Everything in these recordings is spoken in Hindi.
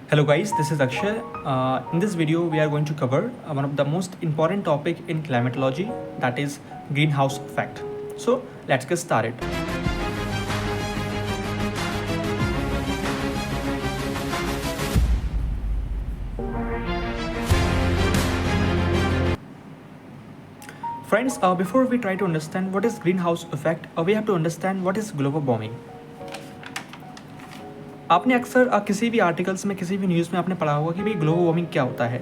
Hello guys, this is Akshay. In this video, we are going to cover one of the most important topic in climatology, that is greenhouse effect. So let's get started. Friends, before we try to understand what is greenhouse effect, we have to understand what is global warming. आपने अक्सर किसी भी आर्टिकल्स में किसी भी न्यूज़ में आपने पढ़ा होगा कि भाई ग्लोबल वार्मिंग क्या होता है।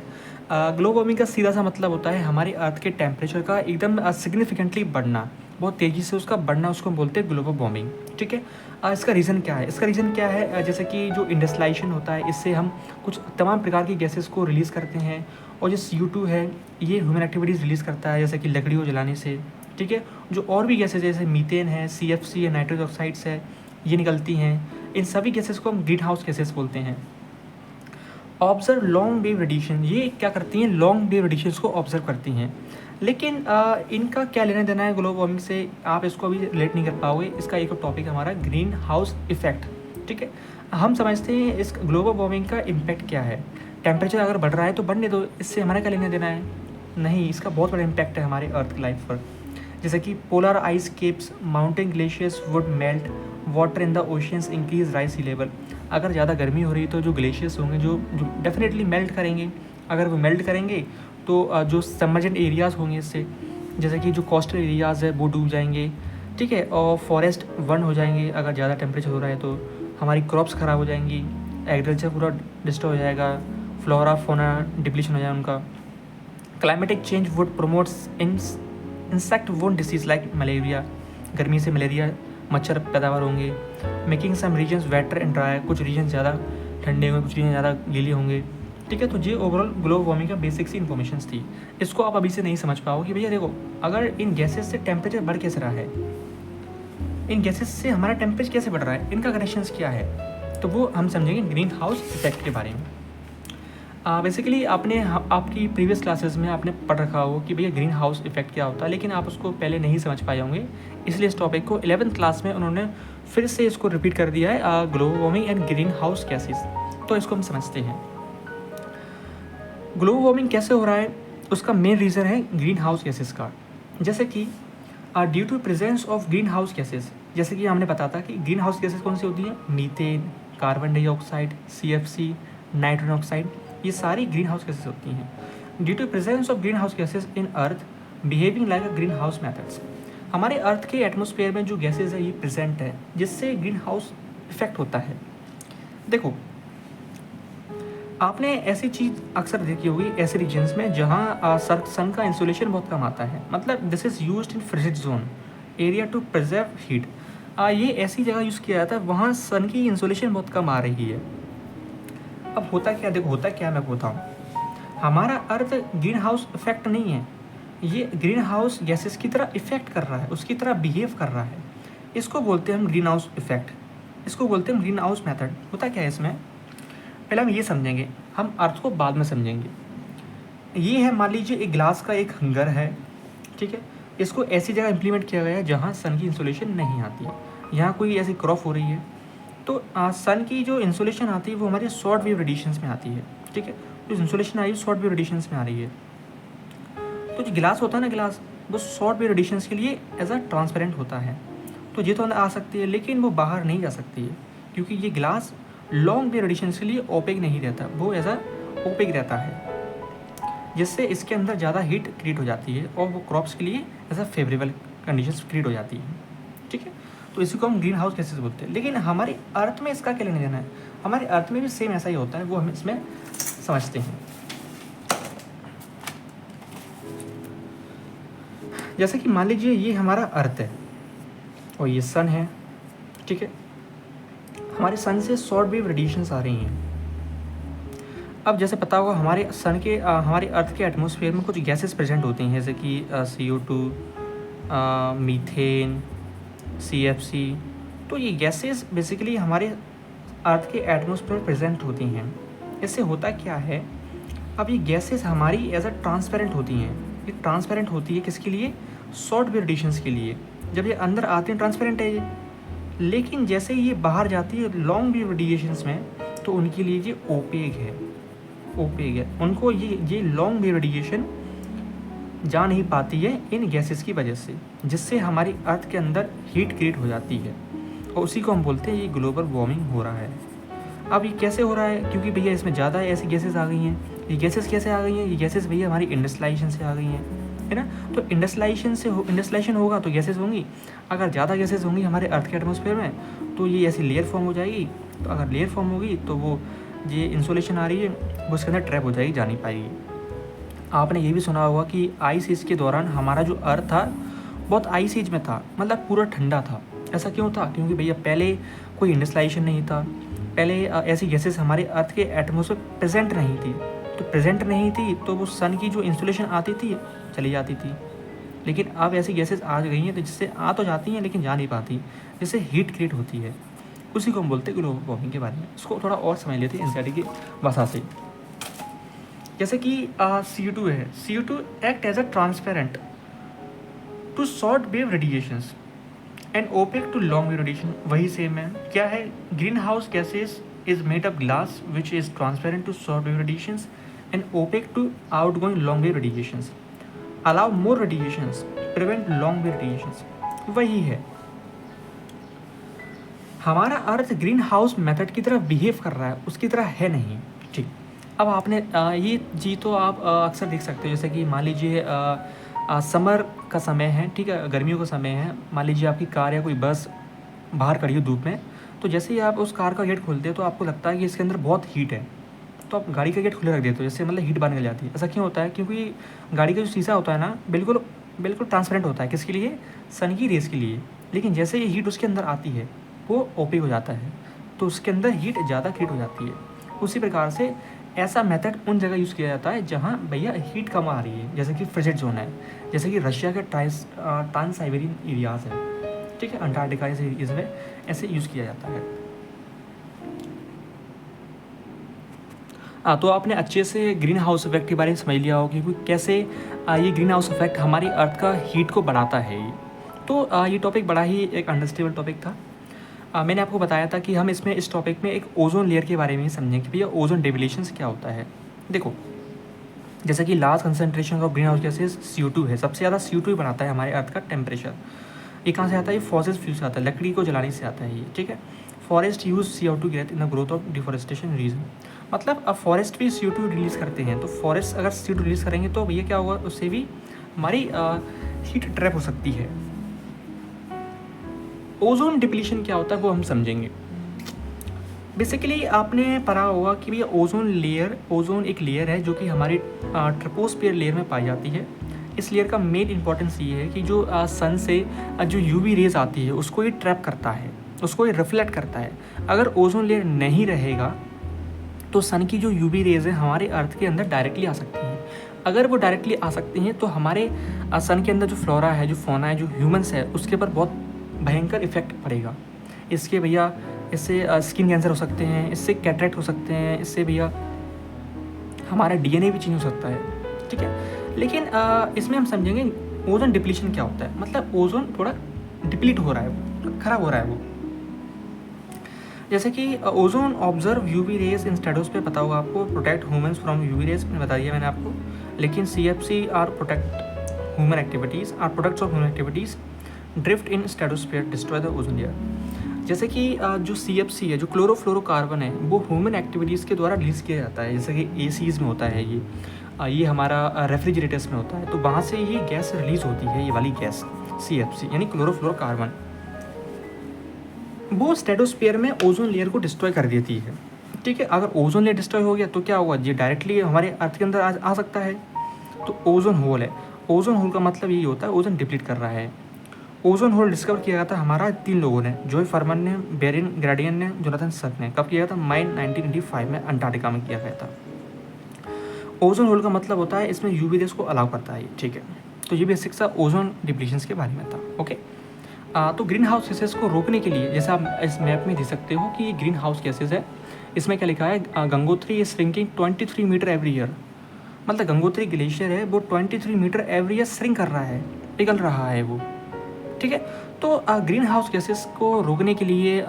ग्लोबल वार्मिंग का सीधा सा मतलब होता है हमारी अर्थ के टेम्परेचर का एकदम सिग्निफिकेंटली बढ़ना, बहुत तेज़ी से उसका बढ़ना, उसको बोलते हैं ग्लोबल वार्मिंग। ठीक है। इसका रीज़न क्या है? इसका रीज़न क्या है? जैसे कि जो इंडस्ट्रियलाइजेशन होता है, इससे हम कुछ तमाम प्रकार की गैसेस को रिलीज़ करते हैं, और जो CO2 है ये ह्यूमन एक्टिविटीज़ रिलीज़ करता है, जैसे कि लकड़ी को जलाने से। ठीक है। जो और भी गैसेज जैसे मीथेन है, CFC है, नाइट्रोजन ऑक्साइड्स है, ये निकलती हैं। इन सभी गैसेस को हम ग्रीन हाउस गैसेस बोलते हैं। ऑब्जर्व लॉन्ग वेव रेडिएशन, ये क्या करती हैं? लॉन्ग वेव रेडिएशंस को ऑब्जर्व करती हैं। लेकिन इनका क्या लेना देना है ग्लोबल वार्मिंग से? आप इसको अभी रिलेट नहीं कर पाओगे। इसका एक टॉपिक हमारा ग्रीन हाउस इफेक्ट। ठीक है। हम समझते हैं इस ग्लोबल वार्मिंग का इम्पैक्ट क्या है। टेम्परेचर अगर बढ़ रहा है तो बढ़ने दो, इससे हमारा क्या लेना देना है? नहीं, इसका बहुत बड़ा इम्पैक्ट है हमारे अर्थ की लाइफ पर। जैसे कि polar ice caps, mountain glaciers would melt, water in the oceans increase rise sea level. अगर ज़्यादा गर्मी हो रही है तो जो ग्लेशियर्स होंगे जो डेफिनेटली मेल्ट करेंगे। अगर वो मेल्ट करेंगे तो जो सबमर्जेंट एरियाज़ होंगे इससे, जैसे कि जो कोस्टल एरियाज़ है वो डूब जाएंगे। ठीक है। और फॉरेस्ट बर्न हो जाएंगे अगर ज़्यादा टेम्परेचर हो रहा है तो। हमारी क्रॉप्स ख़राब हो जाएंगी, एग्रीकल्चर पूरा डिस्टर्ब हो जाएगा, फ्लोरा फोना डिप्लीशन हो जाएगा उनका। Climatic change would promotes insect वोन डिसीज़ लाइक मलेरिया, गर्मी से मलेरिया मच्छर पैदावार होंगे। Making some regions wetter and dry, कुछ रीजन ज़्यादा ठंडे होंगे, कुछ रीजन ज़्यादा गीले होंगे। ठीक है। तो ये ओवरऑल ग्लोबल वार्मिंग का बेसिक सी इन्फॉर्मेशन थी। इसको आप अभी से नहीं समझ पाओ कि भैया देखो, अगर इन गैसेस से टेम्परेचर बढ़ कैसे रहा है, इन गैसेस से हमारा टेम्परेचर कैसे बढ़ रहा है, इनका कनेक्शन क्या है, तो वो हम समझेंगे ग्रीन हाउस इफेक्ट के बारे में। बेसिकली आपकी प्रीवियस क्लासेस में आपने पढ़ रखा हो कि भैया ग्रीन हाउस इफेक्ट क्या होता है, लेकिन आप उसको पहले नहीं समझ पाए होंगे। इसलिए इस टॉपिक को 11th क्लास में उन्होंने फिर से इसको रिपीट कर दिया है, global warming and green house gases. तो इसको हम समझते हैं ग्लोबल वार्मिंग कैसे हो रहा है। उसका मेन रीज़न है ग्रीन हाउस गैसेस का। जैसे कि due to presence of green house gases, जैसे कि हमने बताया था कि ग्रीन हाउस गैसेस कौन सी होती है? Methane, carbon dioxide, CFC, nitrogen oxide, ये सारी ग्रीन हाउस गैसेस होती हैं। Due to presence of green house gases in earth behaving like a green house methods, हमारे अर्थ के एटमोसफेयर में जो गैसेज है ये प्रेजेंट है, जिससे ग्रीन हाउस इफेक्ट होता है। देखो, आपने ऐसी चीज़ अक्सर देखी होगी ऐसे रीजन्स में जहाँ सन का इंसोलेशन बहुत कम आता है, मतलब this is used in frigid zone area to preserve heat. ये ऐसी जगह यूज़ किया जाता है वहाँ सन की इंसोलेशन बहुत कम आ रही है। अब होता क्या, देखो होता क्या, मैं बताऊँ। हमारा अर्थ ग्रीन हाउस इफेक्ट नहीं है, ये ग्रीन हाउस गैसेस की तरह इफेक्ट कर रहा है, उसकी तरह बिहेव कर रहा है। इसको बोलते हैं हम ग्रीन हाउस इफेक्ट, इसको बोलते हैं हम ग्रीन हाउस मेथड। होता क्या है इसमें, पहले हम ये समझेंगे, हम अर्थ को बाद में समझेंगे। ये है, मान लीजिए एक ग्लास का एक हंगर है। ठीक है। इसको ऐसी जगह इम्प्लीमेंट किया गया है जहाँ सन की इंसोलेशन नहीं आती है, यहाँ कोई ऐसी क्रॉप हो रही है, तो सन की जो इंसोलेशन आती है वो हमारे शॉर्ट वेव रेडिएशंस में आती है। ठीक है। तो इंसोलेशन आ रही है शॉर्ट वेव रेडिएशंस में आ रही है। तो जो गिलास होता है ना, गिलास वो शॉर्ट वेव रेडिएशंस के लिए एज अ ट्रांसपेरेंट होता है, तो ये तो अंदर आ सकती है, लेकिन वो बाहर नहीं जा सकती है, क्योंकि ये गिलास लॉन्ग वेव रेडिएशंस के लिए ओपेक नहीं रहता, वो एज अ ओपेक रहता है, जिससे इसके अंदर ज़्यादा हीट क्रिएट हो जाती है और वो क्रॉप्स के लिए as a favourable conditions create हो जाती है। ठीक है। तो इसी को हम ग्रीन हाउस गैसेस बोलते हैं। लेकिन हमारे अर्थ में इसका क्या लेना देना है? हमारे अर्थ में भी सेम ऐसा ही होता है, वो हम इसमें समझते हैं। जैसे कि मान लीजिए ये हमारा अर्थ है और ये सन है। ठीक है। हमारे सन से शॉर्ट वेव रेडिएशंस आ रही हैं। अब जैसे पता होगा हमारे सन के हमारे अर्थ के एटमॉस्फेयर में कुछ गैसेस प्रेजेंट होती हैं, जैसे कि CO2, मीथेन, CFC। तो ये गैसेस बेसिकली हमारे अर्थ के एटमॉस्फेयर में प्रेजेंट होती हैं। इससे होता क्या है, अब ये गैसेस हमारी एज अ ट्रांसपेरेंट होती हैं। ये ट्रांसपेरेंट होती है किसके लिए? शॉर्ट वेव रेडिएशंस के लिए। जब ये अंदर आते हैं ट्रांसपेरेंट है ये, लेकिन जैसे ये बाहर जाती है लॉन्ग वेव रेडिएशंस में, तो उनके लिए ये ओपेक है, ओपेक है। उनको ये लॉन्ग वेव रेडिएशन जा नहीं पाती है इन गैसेस की वजह से, जिससे हमारी अर्थ के अंदर हीट क्रिएट हो जाती है, और उसी को हम बोलते हैं ये ग्लोबल वार्मिंग हो रहा है। अब ये कैसे हो रहा है? क्योंकि भैया इसमें ज़्यादा ऐसी गैसेस आ गई हैं। ये गैसेस कैसे आ गई हैं? ये गैसेस भैया हमारी इंडस्ट्रियलाइजेशन से आ गई हैं, है ना। तो इंडस्ट्रियलाइजेशन होगा तो गैसेस होंगी। अगर ज़्यादा गैसेस होंगी हमारे अर्थ के एटमॉस्फेयर में तो ये ऐसी लेयर फॉर्म हो जाएगी। तो अगर लेयर फॉर्म होगी तो वो ये इंसोलेशन आ रही है वो उसके अंदर ट्रैप हो जाएगी, जा नहीं पाएगी। आपने ये भी सुना होगा कि आइस एज के दौरान हमारा जो अर्थ था बहुत आइस एज में था, मतलब पूरा ठंडा था। ऐसा क्यों था? क्योंकि भैया पहले कोई इंडस्ट्रियलाइजेशन नहीं था, पहले ऐसी गैसेस हमारे अर्थ के एटमॉस्फेयर प्रेजेंट नहीं थी। तो प्रेजेंट नहीं थी तो वो सन की जो इंसुलेशन आती थी चली जाती थी। लेकिन अब ऐसी गैसेस आ गई हैं तो जिससे आ तो जाती हैं लेकिन जा नहीं पाती, जिससे हीट क्रिएट होती है। उसी को हम बोलते हैं ग्लोबल वार्मिंग के बारे में। इसको थोड़ा और समझ लेते हैं एनसीईआरटी की भाषा से। जैसे कि CO2 है, CO2 act as a transparent to short wave radiations and opaque to long wave radiation. वही सेम है। क्या है? Green house gases is made of glass which is transparent to short wave radiations and opaque to outgoing long wave radiations, allow more radiations, prevent long wave radiations. वही है, हमारा अर्थ ग्रीन हाउस मेथड की तरह बिहेव कर रहा है, उसकी तरह है नहीं। ठीक। अब आपने ये चीज़ तो आप अक्सर देख सकते हो, जैसे कि मान लीजिए समर का समय है, ठीक है, गर्मियों का समय है। मान लीजिए आपकी कार या कोई बस बाहर खड़ी हो धूप में, तो जैसे ही आप उस कार का गेट खोलते हो तो आपको लगता है कि इसके अंदर बहुत हीट है, तो आप गाड़ी का गेट खुले रख देते हो, जैसे मतलब हीट बाहर निकल जाती है। ऐसा क्यों होता है? क्योंकि गाड़ी का जो शीशा होता है ना बिल्कुल बिल्कुल ट्रांसपेरेंट होता है। किसके लिए? सन की रेस के लिए। लेकिन जैसे ये हीट उसके अंदर आती है वो ओपेक हो जाता है, तो उसके अंदर हीट ज़्यादा क्रिएट हो जाती है। उसी प्रकार से ऐसा मेथड उन जगह यूज़ किया जाता है जहाँ भैया हीट कम आ रही है, जैसे कि फ्रिजिड जोन है, जैसे कि रशिया के ट्रांस साइबेरियन एरियाज़ है, ठीक है, अंटार्कटिका इसमें ऐसे यूज़ किया जाता है। तो आपने अच्छे से ग्रीन हाउस इफेक्ट के बारे में समझ लिया होगा कि कैसे ये ग्रीन हाउस इफेक्ट हमारी अर्थ का हीट को बढ़ाता है। तो ये टॉपिक बड़ा ही एक अंडरस्टैंडेबल टॉपिक था। मैंने आपको बताया था कि हम इसमें इस टॉपिक में एक ओजोन लेयर के बारे में ही समझें कि भैया ओजोन डिप्लीशन क्या होता है। देखो, जैसे कि large concentration of green house gases CO2 है, सबसे ज़्यादा CO2 ही बनाता है हमारे अर्थ का टेम्परेचर। ये कहाँ से आता है? ये फॉसिल फ्यूल से आता है, लकड़ी को जलाने से आता है ये, ठीक है। Forest use CO2 growth in the growth of deforestation region, मतलब अब फॉरेस्ट भी CO2 रिलीज़ करते हैं। तो फॉरेस्ट अगर CO2 रिलीज़ करेंगे तो भैया क्या होगा? उससे भी हमारी हीट ट्रैप हो सकती है। ओजोन डिप्लीशन क्या होता है वो हम समझेंगे। बेसिकली आपने पढ़ा होगा कि भैया ओजोन एक लेयर है जो कि हमारी ट्रोपोस्फियर लेयर में पाई जाती है। इस लेयर का मेन इंपॉर्टेंस ये है कि जो सन से जो UV रेज आती है उसको ये ट्रैप करता है, उसको ये रिफ्लेक्ट करता है। अगर ओजोन लेयर नहीं रहेगा तो सन की जो UV रेज है हमारे अर्थ के अंदर डायरेक्टली आ सकती हैं। अगर वो डायरेक्टली आ सकती हैं तो हमारे सन के अंदर जो फ्लोरा है, जो फौना है, जो ह्यूमंस है, उसके ऊपर बहुत भयंकर इफेक्ट पड़ेगा। इसके भैया इससे स्किन कैंसर हो सकते हैं, इससे कैटरेक्ट हो सकते हैं, इससे भैया हमारा DNA भी चेंज हो सकता है, ठीक है। लेकिन इसमें हम समझेंगे ओजोन डिप्लीशन क्या होता है। मतलब ओजोन थोड़ा डिप्लीट हो रहा है, वो खराब हो रहा है वो। जैसे कि ozone observe UV rays in stratosphere, पता होगा आपको, protect humans from UV rays, मैंने बता दिया मैंने आपको। लेकिन CFC are protect human activities, are products of human activities, drift in stratosphere, destroy the ozone layer. जैसे कि जो CFC है, जो क्लोरोफ्लोरोकार्बन है, वो ह्यूमन एक्टिविटीज़ के द्वारा रिलीज़ किया जाता है। जैसे कि ACs में होता है ये हमारा रेफ्रिजरेटर्स में होता है, तो वहाँ से ये गैस रिलीज़ होती है, ये वाली गैस CFC यानी क्लोरोफ्लोरोकार्बन, वो स्ट्रेटोस्फीयर में ओजोन लेयर को डिस्ट्रॉय कर देती है, ठीक है। अगर ओजोन लेयर डिस्ट्रॉय हो गया तो क्या होगा? ये डायरेक्टली हमारे अर्थ के अंदर आ सकता है। तो ओजोन होल है, ओजोन होल का मतलब यही होता है ओजोन डिप्लीट कर रहा है। ओजोन होल डिस्कवर किया गया था हमारा 3 लोगों ने, जोय फरमन ने, बेरिन ग्रेडियन ने, जोनाथन सक ने। कब किया गया था? मई 1985 में अंटार्कटिका में किया गया था। ओजोन होल का मतलब होता है इसमें UV रेज को अलाउ करता है, ठीक है। तो ये बेसिक सा ओजोन डिप्लीशंस के बारे में था, ओके। तो ग्रीन हाउस गैसेस को रोकने के लिए, जैसे आप इस मैप में देख सकते हो कि ये ग्रीन हाउस गैसेस है, इसमें क्या लिखा है? Gangotri is shrinking 23 metre every year. मतलब गंगोत्री ग्लेशियर है वो 23 मीटर एवरी ईयर श्रिंक कर रहा है, पिघल रहा है वो, ठीक है। तो ग्रीन हाउस गैसेस को रोकने के लिए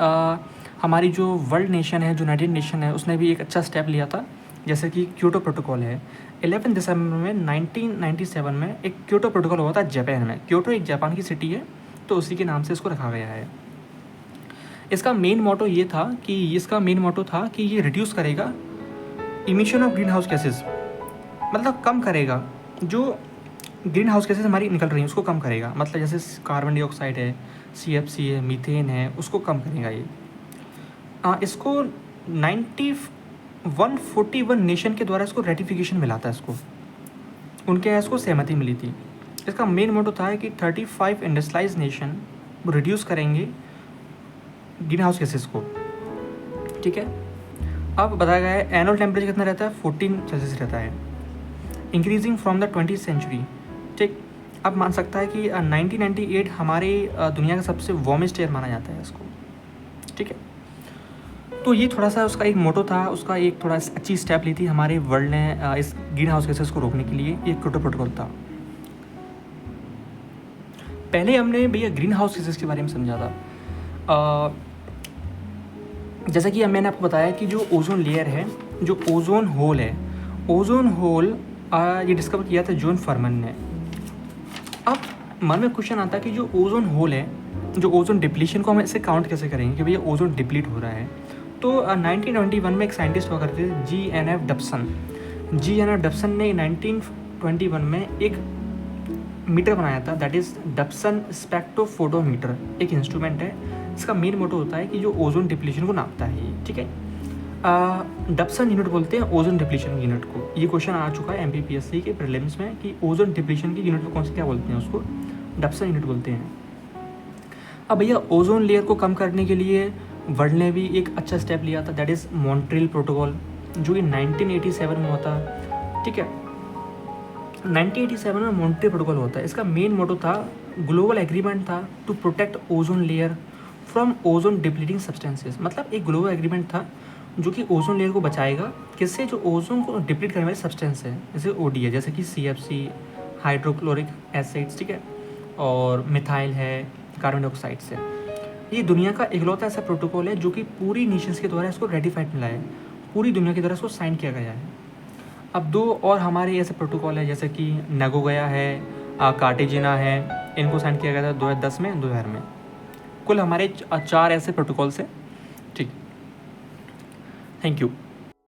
हमारी जो वर्ल्ड नेशन है, जो यूनाइटेड नेशन है, उसने भी एक अच्छा स्टेप लिया था, जैसे कि क्योटो प्रोटोकॉल है। 11 दिसंबर में 1997 में एक क्योटो प्रोटोकॉल हुआ था जापान में। क्योटो एक जापान की सिटी है, तो उसी के नाम से इसको रखा गया है। इसका मेन मोटो था कि ये रिड्यूस करेगा emission of green house gases, मतलब कम करेगा जो ग्रीन हाउस गैसेज हमारी निकल रही हैं उसको कम करेगा। मतलब जैसे कार्बन डाइऑक्साइड है, CFC है, मीथेन है, उसको कम करेगा ये। इसको 141 नेशन के द्वारा इसको रेटिफिकेशन मिला था, उनके यहाँ इसको सहमति मिली थी। इसका मेन मोटो था कि 35 इंडस्ट्रियलाइज नेशन रिड्यूस करेंगे ग्रीन हाउस गैसेज को, ठीक है। अब बताया गया है एनुअल टेम्परेचर कितना रहता है, 14 सेल्सियस रहता है, increasing from the 20th century, ठीक। अब मान सकता है कि 1998 हमारे दुनिया का सबसे वार्मेस्ट ईयर माना जाता है इसको, ठीक है। तो ये थोड़ा सा उसका एक मोटो था, उसका एक थोड़ा अच्छी स्टेप ली थी हमारे वर्ल्ड ने इस ग्रीन हाउस गैसेस को रोकने के लिए, ये क्योटो प्रोटोकॉल था। पहले हमने भैया ग्रीन हाउस गैसेस के बारे में समझा था। जैसा कि मैंने आपको बताया कि जो ओजोन लेयर है, जो ओजोन होल है, ओजोन होल ये डिस्कवर किया था जॉन फरमन ने। अब मन में क्वेश्चन आता है कि जो ओजोन होल है, जो ओजोन डिप्लीशन को हम ऐसे काउंट कैसे करेंगे कि भैया ओजोन डिप्लीट हो रहा है। तो 1921 में एक साइंटिस्ट हुआ करते थे GNF डब्सन ने 1921 में एक मीटर बनाया था, दैट इज़ डब्सन स्पेक्ट्रोफोटोमीटर, एक इंस्ट्रूमेंट है। इसका मेन मोटो होता है कि जो ओजोन डिप्लीशन को नापता है ये, ठीक है। डब्सन यूनिट बोलते हैं ओजोन डिप्लीशन यूनिट को। ये क्वेश्चन आ चुका है MPPSC के प्रीलिम्स में कि ओजोन डिप्लीशन की यूनिट को कौन से क्या बोलते हैं, उसको डब्सन यूनिट बोलते हैं। अब भैया ओजोन लेयर को कम करने के लिए वर्ल्ड ने भी एक अच्छा स्टेप लिया था, दैट इज़ मॉन्ट्रियल प्रोटोकॉल, जो कि 1987 में होता, ठीक है। 1987 में मॉन्ट्रियल प्रोटोकॉल होता है। इसका मेन मोटो था, ग्लोबल एग्रीमेंट था to protect ozone layer from ozone depleting substances. मतलब एक ग्लोबल एग्रीमेंट था जो कि ओजोन लेयर को बचाएगा, किससे, जो ओजोन को डिप्लीट करने वाले सब्सटेंस है, जैसे OD है, जैसे कि CFC, हाइड्रोक्लोरिक एसिड्स, ठीक है, और मिथाइल है, कार्बन डाइऑक्साइड से। ये दुनिया का इकलौता ऐसा प्रोटोकॉल है जो कि पूरी नेशंस के द्वारा इसको रेटिफाइड मिला है, पूरी दुनिया की द्वारा इसको साइन किया गया है। अब 2 और हमारे ऐसे प्रोटोकॉल है, जैसे कि नगोया है, कार्टेजिना है, इनको साइन किया गया था 2010 में, 2000 में। कुल हमारे 4 ऐसे प्रोटोकॉल्स हैं, ठीक। Thank you.